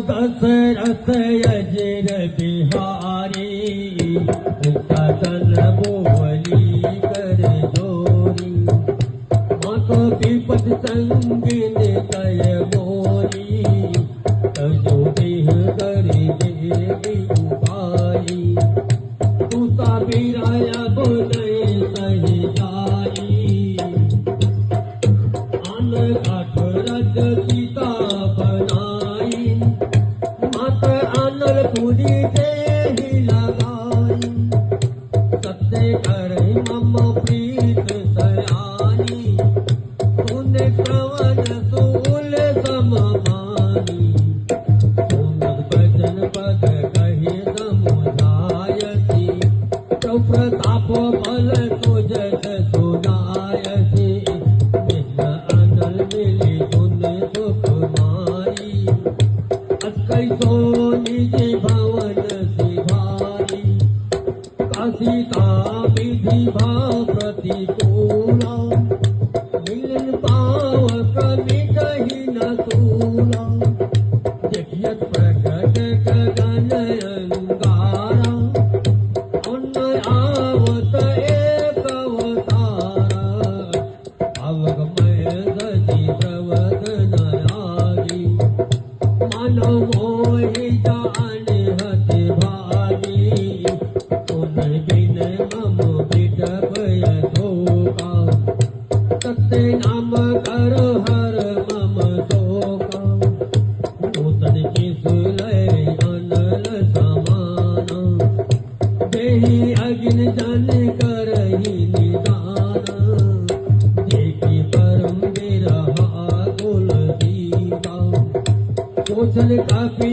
दशरथ अजर बिहारी सदन बोली कर जोरी मातो विपद संगिन कय मोरी तजो देह करी देवी उपारी तू साबिराया बोले सही जाई आन काठ रज सीता बनाई मात आनर पूरी देहि लगाई सत्य करे मम प्रीत सयानी तूने श्रवण सूल सममानी सोनद बचन पद कहे समुदायसी तो प्रताप बल तुझत सुनायसी कृष्ण अनल मिली गुण सुख मारी अत्कई सो निज भवन सिधारी काशिता विधि भाव प्रतिकूला मिलन पावक निजहि न सूला देखियत प्रकट गगन अंगारा उन्न आवत एक अवतारा अवगमय सजी प्रवत नयागी मानव मोहि जाने हति भागी तुम बिन मम बिटप यथोका सत्य नाम कर हर मम शोका नूतन किस लय अनल समाना देहि अगिन जन करहि निदान देखि परम बिरहा कुल दीवा कौशल काफी